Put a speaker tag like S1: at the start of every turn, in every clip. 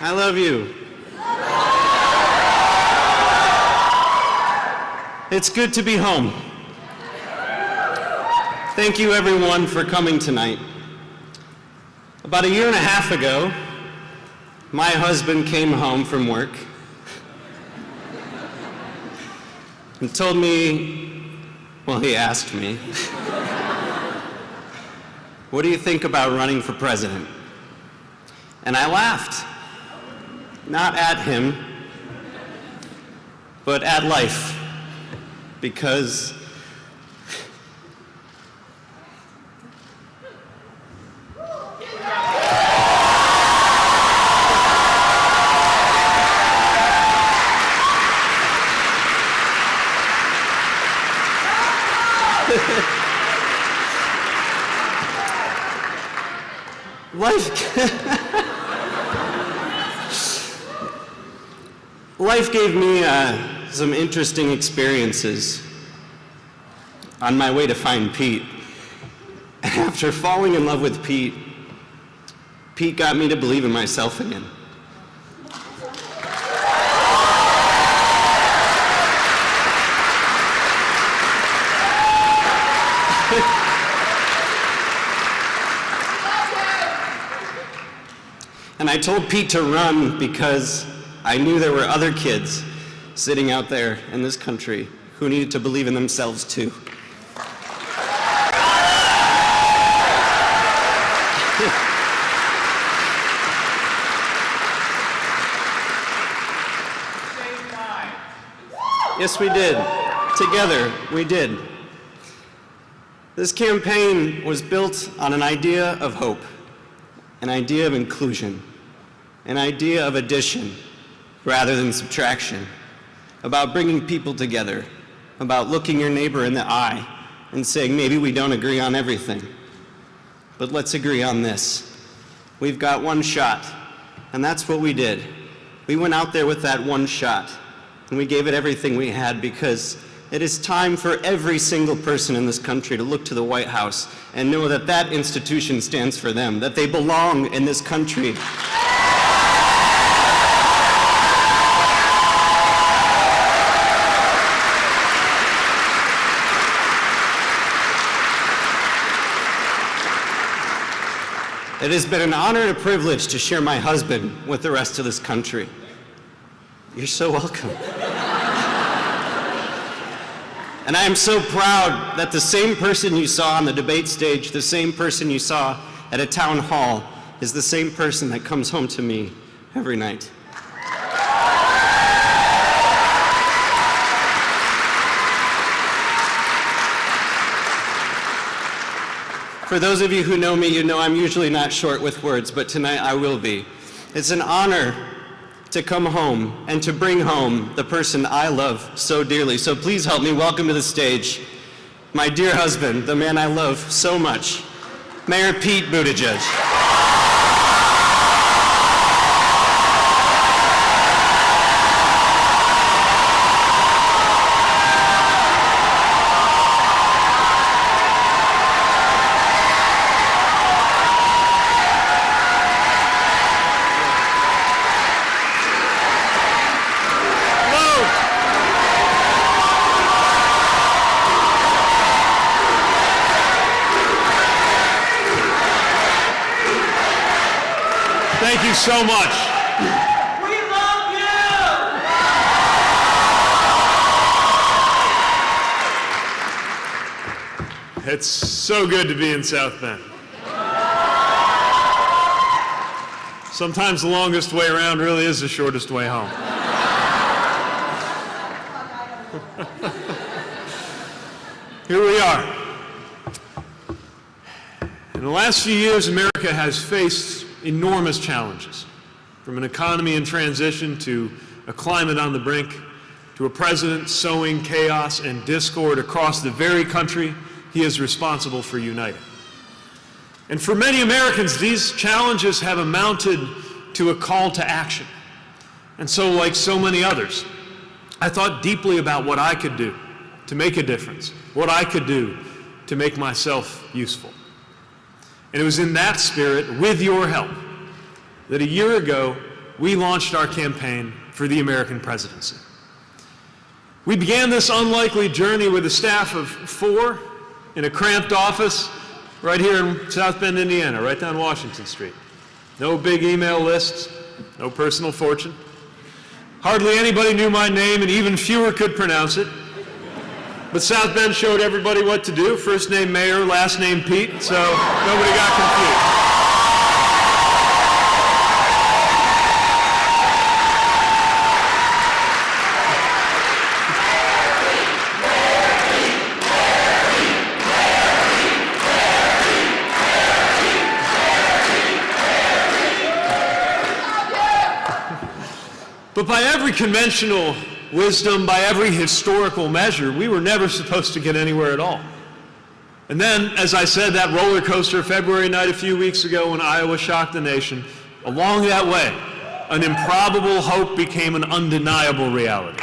S1: I love you. It's good to be home. Thank you everyone for coming tonight. About a year and a half ago, my husband came home from work and told me, well, he asked me, what do you think about running for president? And I laughed, not at him, but at life, because life gave me some interesting experiences on my way to find Pete. After falling in love with Pete, Pete got me to believe in myself again. And I told Pete to run because I knew there were other kids sitting out there in this country who needed to believe in themselves too. Yes, we did. Together, we did. This campaign was built on an idea of hope, an idea of inclusion, an idea of addition rather than subtraction, about bringing people together, about looking your neighbor in the eye and saying, maybe we don't agree on everything, but let's agree on this. We've got one shot, and that's what we did. We went out there with that one shot, and we gave it everything we had, because it is time for every single person in this country to look to the White House and know that that institution stands for them, that they belong in this country. It has been an honor and a privilege to share my husband with the rest of this country. You're so welcome. And I am so proud that the same person you saw on the debate stage, the same person you saw at a town hall, is the same person that comes home to me every night. For those of you who know me, you know I'm usually not short with words, but tonight I will be. It's an honor to come home and to bring home the person I love so dearly. So please help me welcome to the stage my dear husband, the man I love so much, Mayor Pete Buttigieg.
S2: Thank you so much.
S3: We love you!
S2: It's so good to be in South Bend. Sometimes the longest way around really is the shortest way home. Here we are. In the last few years, America has faced enormous challenges, from an economy in transition to a climate on the brink, to a president sowing chaos and discord across the very country he is responsible for uniting. And for many Americans, these challenges have amounted to a call to action. And so, like so many others, I thought deeply about what I could do to make a difference, what I could do to make myself useful. And it was in that spirit, with your help, that a year ago we launched our campaign for the American presidency. We began this unlikely journey with a staff of 4 in a cramped office right here in South Bend, Indiana, right down Washington Street. No big email lists, no personal fortune. Hardly anybody knew my name, and even fewer could pronounce it. But South Bend showed everybody what to do. First name Mayor, last name Pete, so nobody got confused. But by every conventional wisdom, by every historical measure, we were never supposed to get anywhere at all. And then, as I said, that roller coaster February night a few weeks ago when Iowa shocked the nation, along that way, an improbable hope became an undeniable reality.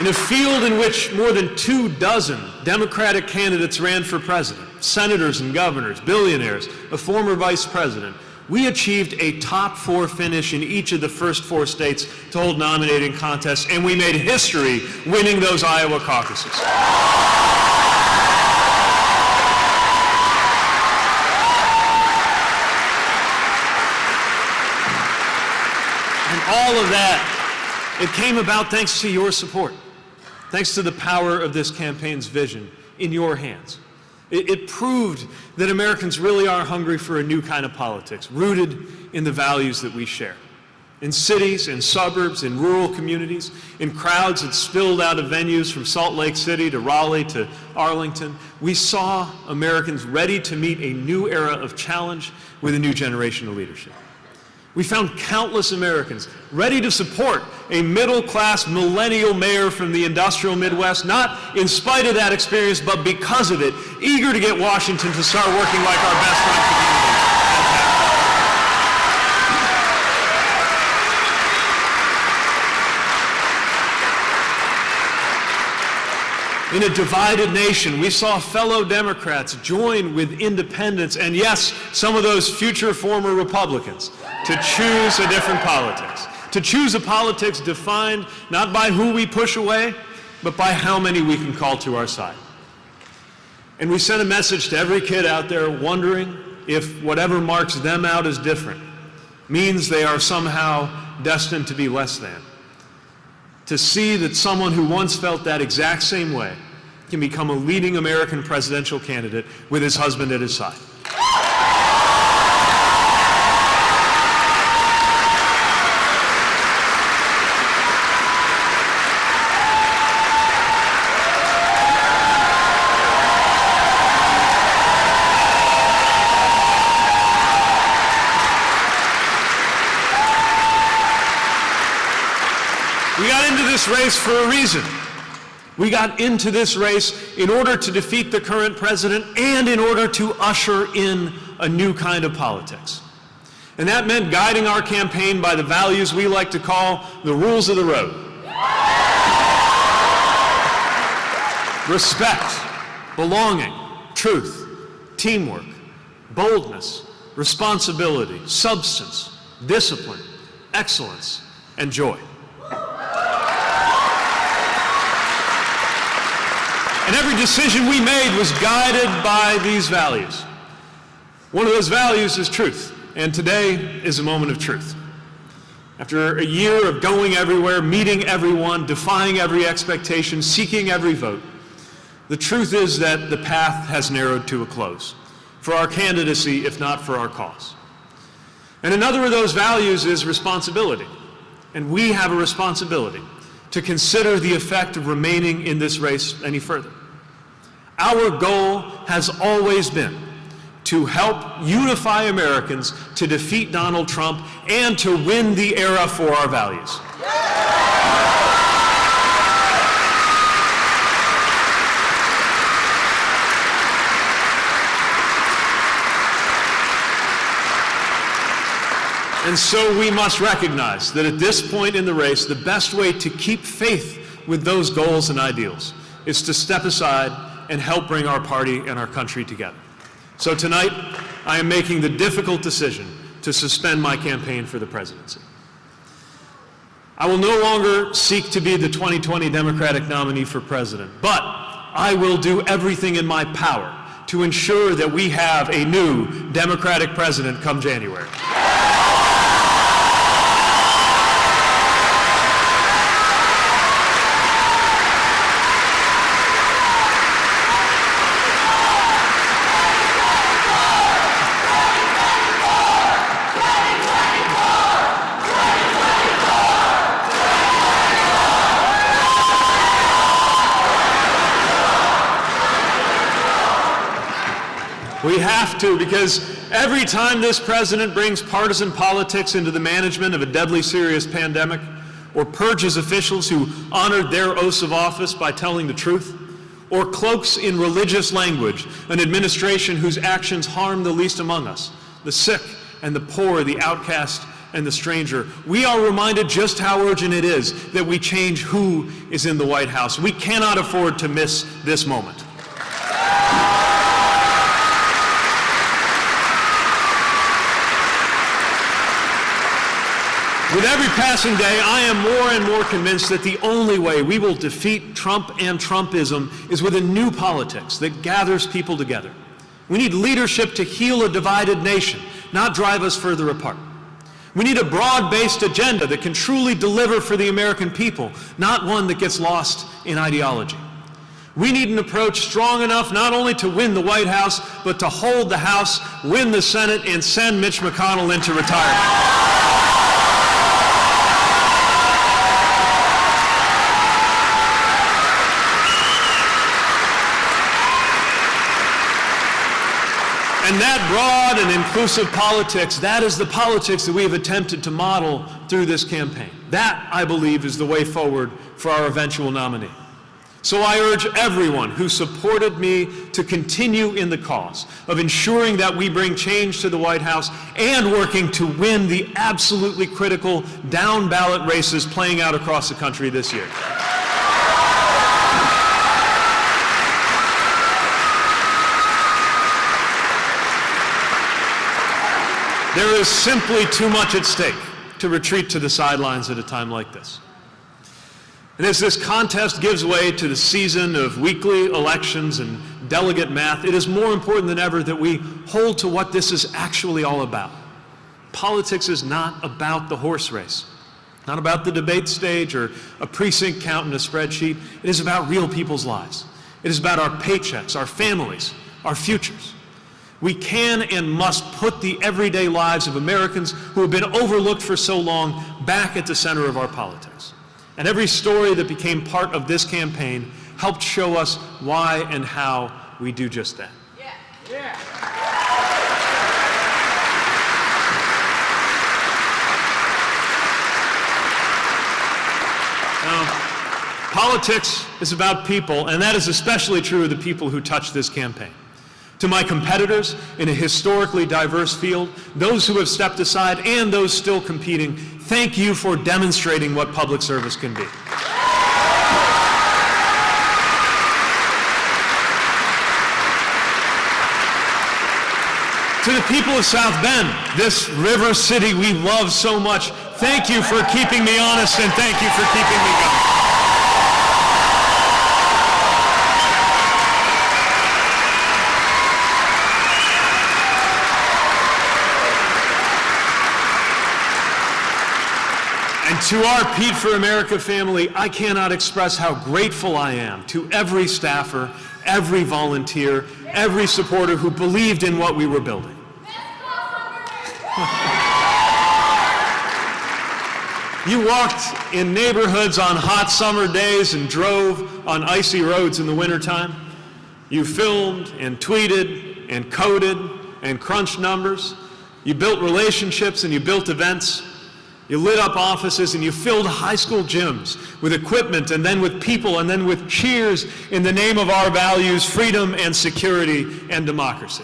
S2: In a field in which more than 24 Democratic candidates ran for president, senators and governors, billionaires, a former vice president, we achieved a top 4 finish in each of the first 4 states to hold nominating contests, and we made history winning those Iowa caucuses. And all of that, it came about thanks to your support. Thanks to the power of this campaign's vision in your hands. It proved that Americans really are hungry for a new kind of politics, rooted in the values that we share. In cities, in suburbs, in rural communities, in crowds that spilled out of venues from Salt Lake City to Raleigh to Arlington, we saw Americans ready to meet a new era of challenge with a new generation of leadership. We found countless Americans ready to support a middle-class millennial mayor from the industrial Midwest, not in spite of that experience, but because of it, eager to get Washington to start working like our best friend community. In a divided nation, we saw fellow Democrats join with independents, and yes, some of those future former Republicans, to choose a different politics, to choose a politics defined not by who we push away, but by how many we can call to our side. And we sent a message to every kid out there wondering if whatever marks them out as different means they are somehow destined to be less than. To see that someone who once felt that exact same way can become a leading American presidential candidate with his husband at his side. We got into this race for a reason. We got into this race in order to defeat the current president and in order to usher in a new kind of politics. And that meant guiding our campaign by the values we like to call the rules of the road. Respect, belonging, truth, teamwork, boldness, responsibility, substance, discipline, excellence, and joy. And every decision we made was guided by these values. One of those values is truth, and today is a moment of truth. After a year of going everywhere, meeting everyone, defying every expectation, seeking every vote, the truth is that the path has narrowed to a close for our candidacy, if not for our cause. And another of those values is responsibility. And we have a responsibility to consider the effect of remaining in this race any further. Our goal has always been to help unify Americans to defeat Donald Trump and to win the era for our values. And so we must recognize that at this point in the race, the best way to keep faith with those goals and ideals is to step aside and help bring our party and our country together. So tonight, I am making the difficult decision to suspend my campaign for the presidency. I will no longer seek to be the 2020 Democratic nominee for president, but I will do everything in my power to ensure that we have a new Democratic president come January. We have to, because every time this president brings partisan politics into the management of a deadly serious pandemic, or purges officials who honored their oaths of office by telling the truth, or cloaks in religious language an administration whose actions harm the least among us, the sick and the poor, the outcast and the stranger, we are reminded just how urgent it is that we change who is in the White House. We cannot afford to miss this moment. With every passing day, I am more and more convinced that the only way we will defeat Trump and Trumpism is with a new politics that gathers people together. We need leadership to heal a divided nation, not drive us further apart. We need a broad-based agenda that can truly deliver for the American people, not one that gets lost in ideology. We need an approach strong enough not only to win the White House, but to hold the House, win the Senate, and send Mitch McConnell into retirement. And that broad and inclusive politics, that is the politics that we have attempted to model through this campaign. That, I believe, is the way forward for our eventual nominee. So I urge everyone who supported me to continue in the cause of ensuring that we bring change to the White House and working to win the absolutely critical down-ballot races playing out across the country this year. There is simply too much at stake to retreat to the sidelines at a time like this. And as this contest gives way to the season of weekly elections and delegate math, it is more important than ever that we hold to what this is actually all about. Politics is not about the horse race, not about the debate stage or a precinct count in a spreadsheet. It is about real people's lives. It is about our paychecks, our families, our futures. We can and must put the everyday lives of Americans who have been overlooked for so long back at the center of our politics. And every story that became part of this campaign helped show us why and how we do just that.
S3: Yeah. Yeah.
S2: Now, politics is about people, and that is especially true of the people who touch this campaign. To my competitors in a historically diverse field, those who have stepped aside and those still competing, thank you for demonstrating what public service can be. To the people of South Bend, this river city we love so much, thank you for keeping me honest and thank you for keeping me going. And to our Pete for America family, I cannot express how grateful I am to every staffer, every volunteer, every supporter who believed in what we were building. You walked in neighborhoods on hot summer days and drove on icy roads in the wintertime. You filmed and tweeted and coded and crunched numbers. You built relationships and you built events. You lit up offices and you filled high school gyms with equipment and then with people and then with cheers in the name of our values, freedom and security and democracy.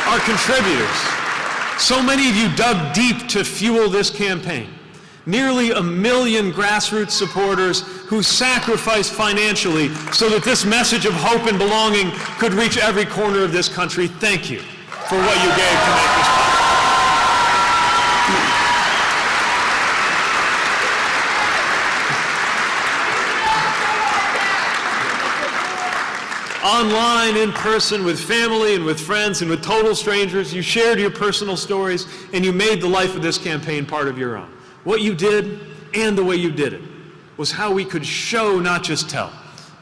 S2: Our contributors, So many of you dug deep to fuel this campaign. Nearly 1 million grassroots supporters who sacrificed financially so that this message of hope and belonging could reach every corner of this country. Thank you for what you gave to make this possible. Online, in person, with family and with friends and with total strangers, you shared your personal stories and you made the life of this campaign part of your own. What you did and the way you did it was how we could show, not just tell,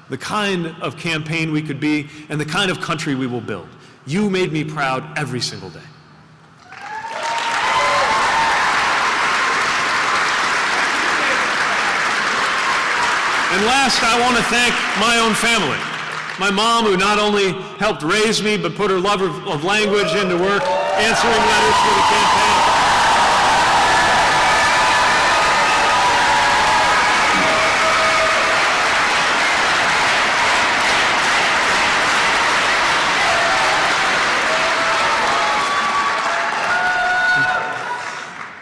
S2: the kind of campaign we could be and the kind of country we will build. You made me proud every single day. And last, I want to thank my own family. My mom, who not only helped raise me, but put her love of language into work, answering letters for the campaign.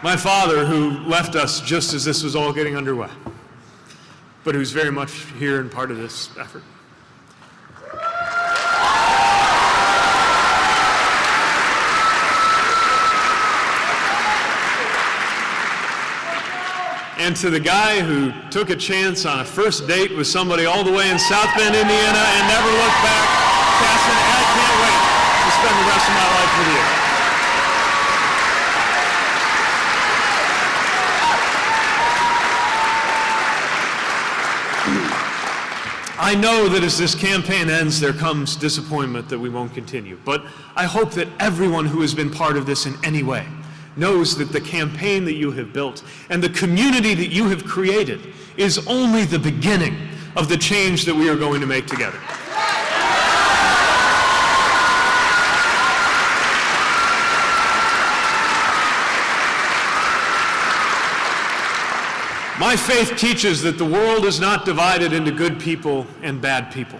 S2: My father, who left us just as this was all getting underway, but who's very much here and part of this effort. And to the guy who took a chance on a first date with somebody all the way in South Bend, Indiana, and never looked back, Casson, I can't wait to spend the rest of my life with you. I know that as this campaign ends, there comes disappointment that we won't continue. But I hope that everyone who has been part of this in any way knows that the campaign that you have built and the community that you have created is only the beginning of the change that we are going to make together. My faith teaches that the world is not divided into good people and bad people,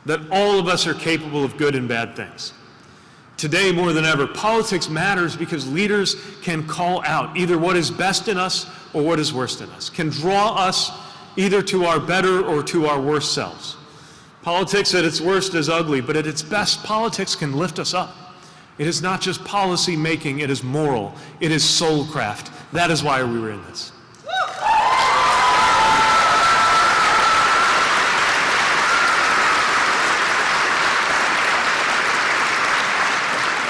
S2: that all of us are capable of good and bad things. Today, more than ever, politics matters because leaders can call out either what is best in us or what is worst in us, can draw us either to our better or to our worst selves. Politics at its worst is ugly, but at its best, politics can lift us up. It is not just policy making, it is moral, it is soulcraft. That is why we were in this.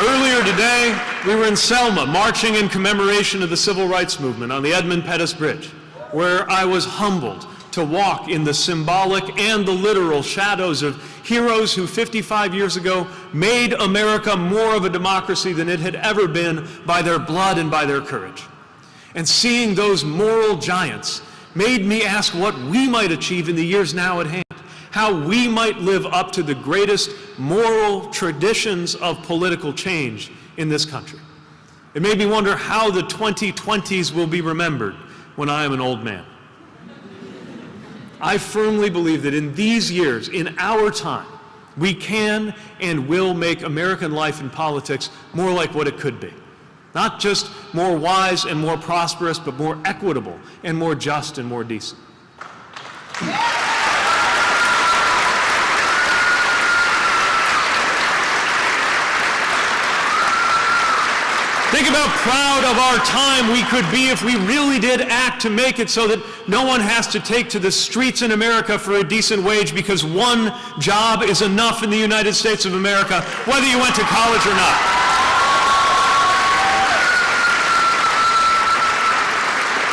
S2: Earlier today, we were in Selma, marching in commemoration of the Civil Rights Movement on the Edmund Pettus Bridge, where I was humbled to walk in the symbolic and the literal shadows of heroes who 55 years ago made America more of a democracy than it had ever been by their blood and by their courage. And seeing those moral giants made me ask what we might achieve in the years now at hand, how we might live up to the greatest moral traditions of political change in this country. It made me wonder how the 2020s will be remembered when I am an old man. I firmly believe that in these years, in our time, we can and will make American life and politics more like what it could be. Not just more wise and more prosperous, but more equitable and more just and more decent. Think about proud of our time we could be if we really did act to make it so that no one has to take to the streets in America for a decent wage because one job is enough in the United States of America, whether you went to college or not.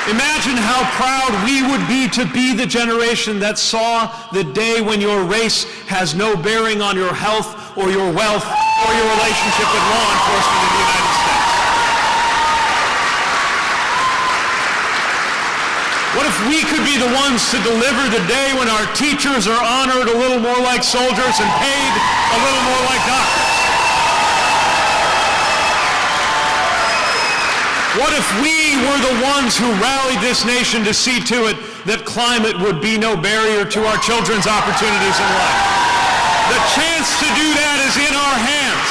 S2: Imagine how proud we would be to be the generation that saw the day when your race has no bearing on your health or your wealth or your relationship with law enforcement in the United States. What if we could be the ones to deliver the day when our teachers are honored a little more like soldiers and paid a little more like doctors? What if we were the ones who rallied this nation to see to it that climate would be no barrier to our children's opportunities in life? The chance to do that is in our hands.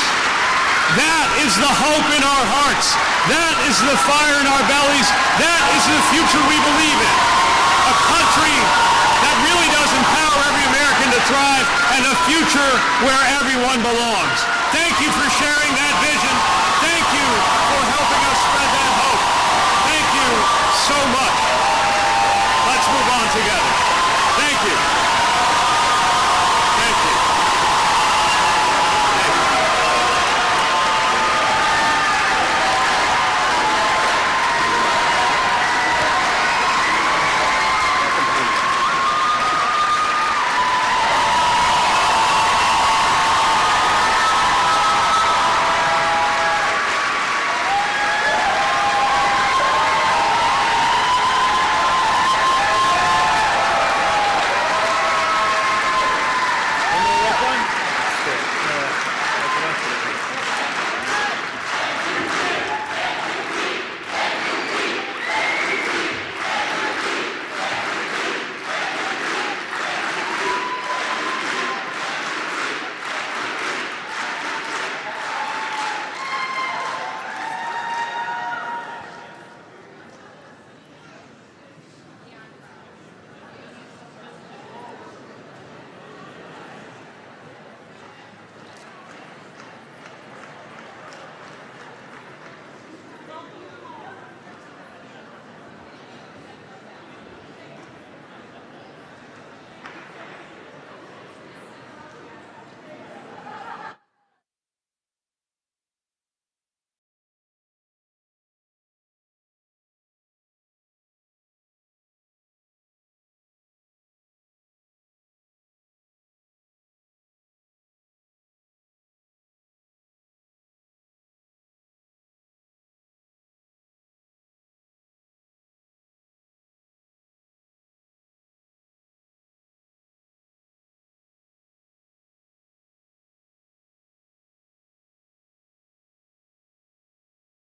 S2: That is the hope in our hearts. That is the fire in our bellies. That is the future we believe in. A country that really does empower every American to thrive, and a future where everyone belongs. Thank you for sharing.